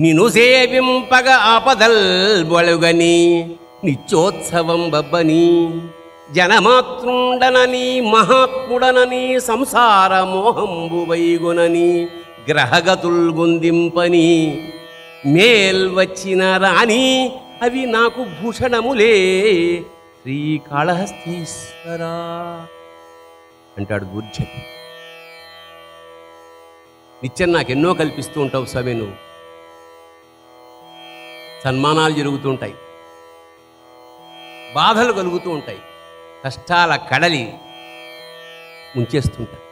నిను సేవింపగ ఆపదల్ బొలుగని నిత్యోత్సవం బబ్బని జనమాతృండనని మహాత్ముడనని సంసార మోహంబు వైగునని గ్రహగతుల్ గుందింపని మేల్వచ్చిన రాణి అవి నాకు భూషణములే శ్రీకాళహస్తీశ్వరా అంటాడు దూర్జటి. నిత్యం నాకెన్నో కల్పిస్తూ ఉంటావు స్వామి, నువ్వు సన్మానాలు జరుగుతుంటాయి, బాధలు కలుగుతూ ఉంటాయి, కష్టాల కడలి ముంచేస్తుంటాయి.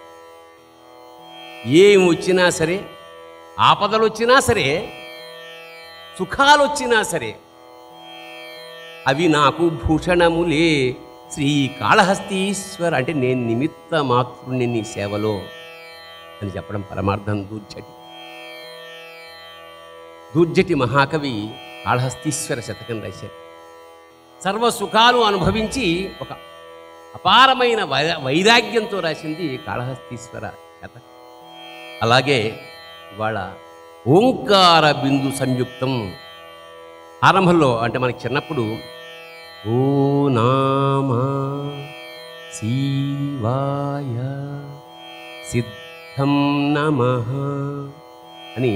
ఏమి వచ్చినా సరే, ఆపదలు వచ్చినా సరే, సుఖాలు వచ్చినా సరే, అవి నాకు భూషణములే శ్రీకాళహస్తీశ్వర అంటే నేను నిమిత్త మాతృని నీ సేవలో అని చెప్పడం పరమార్థం దూర్జటి. దూర్జటి మహాకవి కాళహస్తీశ్వర శతకం రాశారు. సర్వ సుఖాలు అనుభవించి ఒక అపారమైన వైరాగ్యంతో రాసింది కాళహస్తీశ్వర శతకం. అలాగే ఇవాళ ఓంకార బిందు సంయుక్తం ఆరంభంలో అంటే మనకి చిన్నప్పుడు ఓ నామా శివాయ సిద్ధం నమః అని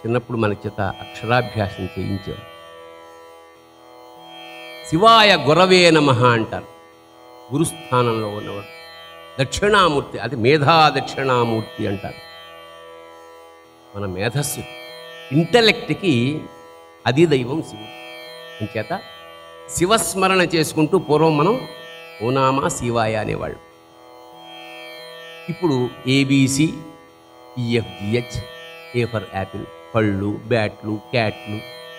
చిన్నప్పుడు మన చేత అక్షరాభ్యాసం చేయించేవారు. శివాయ గురవే నమః అంటారు గురుస్థానంలో ఉన్నవాడు. దక్షిణామూర్తి అది మేధా దక్షిణామూర్తి అంటారు. మన మేధస్సు ఇంటలెక్ట్కి అది దైవం శివుడు. అంచేత శివస్మరణ చేసుకుంటూ పూర్వం మనం ఓనామా శివాయ అనేవాళ్ళు. ఇప్పుడు A B C E F G H, A for apple, పళ్ళు, బ్యాట్లు, క్యాట్లు,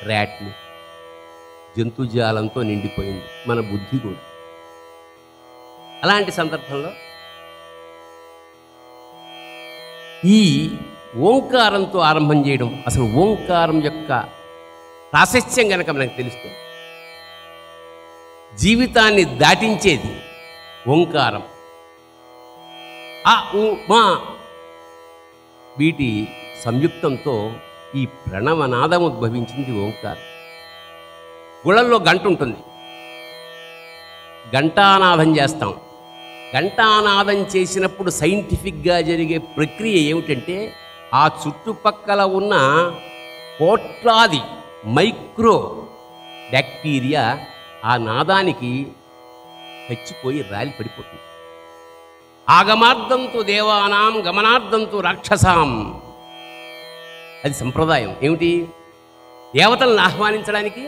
ర్యాట్లు, జంతుజాలంతో నిండిపోయింది మన బుద్ధి కూడా. అలాంటి సందర్భంలో ఈ ఓంకారంతో ఆరంభం చేయడం, అసలు ఓంకారం యొక్క ప్రాశస్త్యం కనుక మనకు తెలిస్తే జీవితాన్ని దాటించేది ఓంకారం. ఆ ఉ మా వీటి సంయుక్తంతో ఈ ప్రణవనాదం ఉద్భవించింది ఓంకారం. గుళ్ళల్లో గంట ఉంటుంది, ఘంటానాదం చేస్తాం. ఘంటానాదం చేసినప్పుడు సైంటిఫిక్గా జరిగే ప్రక్రియ ఏమిటంటే ఆ చుట్టుపక్కల ఉన్న కోట్లాది మైక్రో బ్యాక్టీరియా ఆ నాదానికి చచ్చిపోయి రాలి పడిపోతుంది. ఆగమార్థంతో దేవానాం గమనార్థంతో రాక్షసాం, అది సంప్రదాయం. ఏమిటి? దేవతలను ఆహ్వానించడానికి,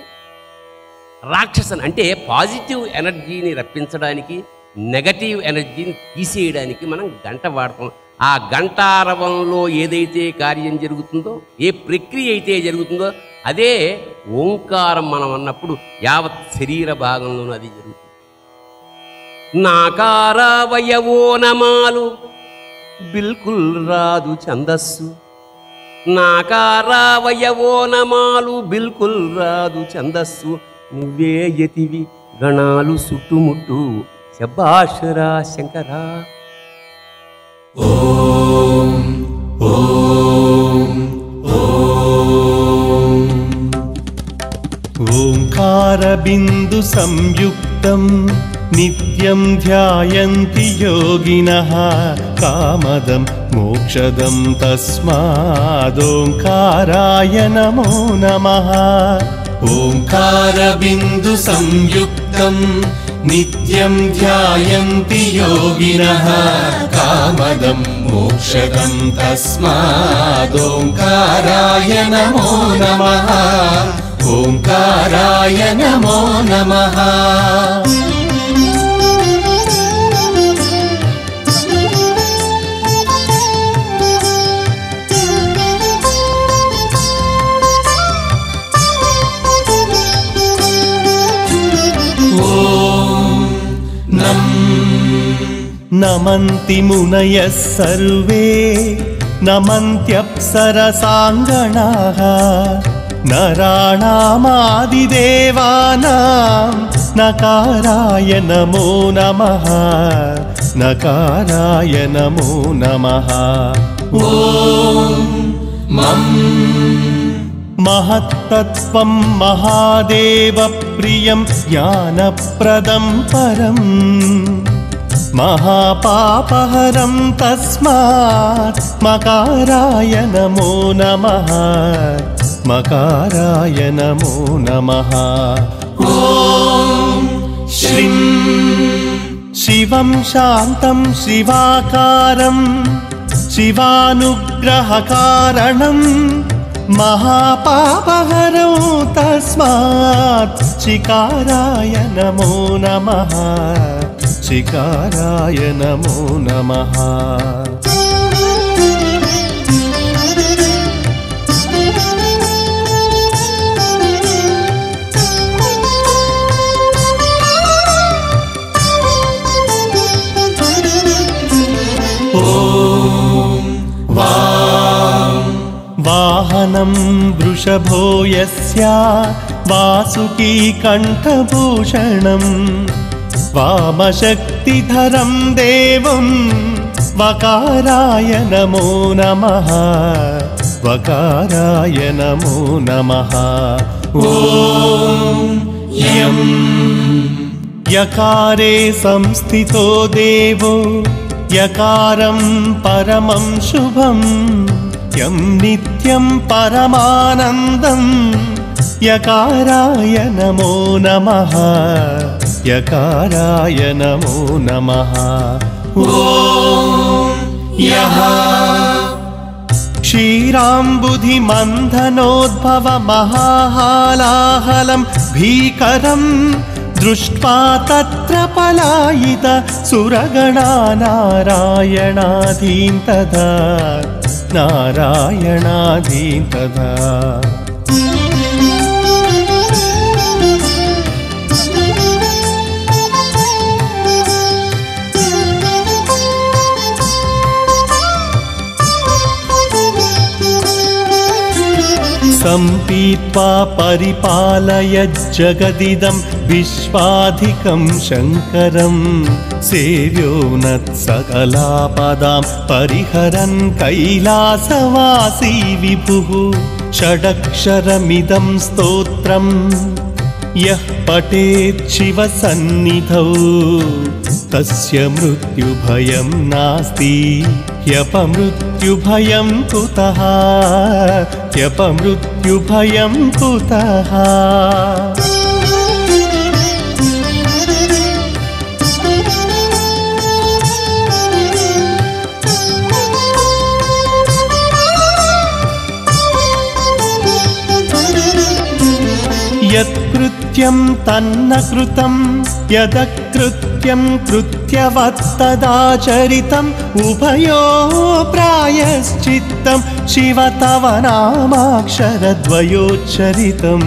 రాక్షసన్ అంటే పాజిటివ్ ఎనర్జీని రప్పించడానికి, నెగటివ్ ఎనర్జీని తీసేయడానికి మనం గంట వాడతాం. ఆ గంటారవంలో ఏదైతే కార్యం జరుగుతుందో, ఏ ప్రక్రియ అయితే జరుగుతుందో అదే ఓంకారం మనం అన్నప్పుడు యావత్ శరీర భాగంలోనూ అది జరుగుతుంది. నాకారావయవో నమాలు బిల్కుల్ రాదు ఛందస్సు, నాకారావయవో నమాలు బిల్కుల్ రాదు ఛందస్సు, నువ్వే యతివి గణాలు చుట్టుముట్టు శభాషరా శంకరా. ఓం ఓం ఓం ఓంకార బిందు సంయుక్తం నిత్యం ధ్యాయంతి యోగినః కామదం మోక్షదం తస్మాదోంకారాయ నమో నమః. ఓంకార బిందు సంయుక్తం నిత్యం ధ్యాయంతి యోగినః కామదం మోక్షదం తస్మాదోంకారాయ నమో నమః. ఓంకారాయ నమో నమః. నమంతి మునయః సర్వే నమంత్యప్సరసాంగణాః नराणामादिदेवानां नकाराय नमो नमः नकाराय नमो नमः ॐ मं महत्तत्त्वं महादेवप्रियं ज्ञानप्रदं परम् महापापहरं तस्मात् मकाराय नमो नमः मकाराय नमो नमः ॐ श्रीं शिवं शान्तं शिवाकारं शिवानुग्रहकारणं महापापहरं तस्मात् शिकाराय नमो नमः शिकाराय नमो नमः वाहनं वृषभो यस्य वासुकी कण्ठभूषणं वामशक्तिधरं देवं वकाराय नमो नमः वकाराय नमो नमः ॐ यं यकारे संस्थितो देवो यकारं परमं शुभं यं नित्यं परमानन्दं यकाराय नमो नमः यकाराय नमो नमः ॐ यः क्षीराम्बुधिमन्थनोद्भवमहाहालाहलं भीकरं दृष्ट्वा तत्र पलायित सुरगणा नारायणाधीं तदा नारायणाधीं तदा सम्पीत्वा परिपालय जगदिदं विश्वाधिकं शङ्करं सेव्यो नत्सकलापदां परिहरन् कैलासवासी विभुः षडक्षरमिदं स्तोत्रम् यः पठेत् शिवसन्निधौ तस्य मृत्युभयं नास्ति ह्यपमृत्युभयं कुतः ह्यपमृत्युभयं कुतः यत्कृत्यं तन्न कृतं यदकृत्यं कृत्यवत्तदाचरितम् उभयो प्रायश्चित्तं शिव तव नामाक्षरद्वयोच्चरितं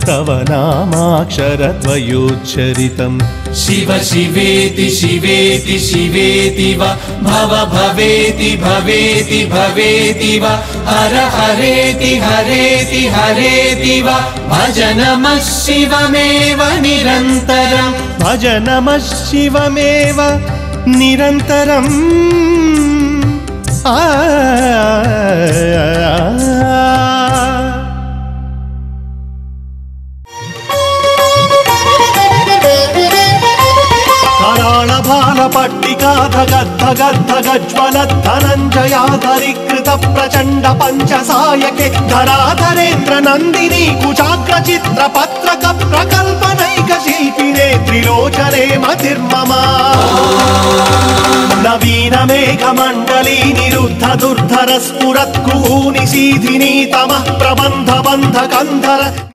तव नामाक्षरद्वयोच्चरितं शिव शिवेति शिवेति शिवेति वा भव भवेति भवेति भवेति वा हर हरेति हरेति हरेति वा भज नमः शिवमेव निरन्तरम् भज नमः शिवमेव निरन्तरम् धनञ्जयाधरीकृत प्रचण्ड पञ्चसायके धराधरेन्द्र नन्दिनी कुचाग्रचित्र पत्रक प्रकल्पनैक शिल्पिने त्रिलोचने मतिर्मम नवीन मेघमण्डली निरुद्ध दुर्धर स्फुरत्कुहूनि सीधिनी तमः प्रबन्ध बन्ध कन्धर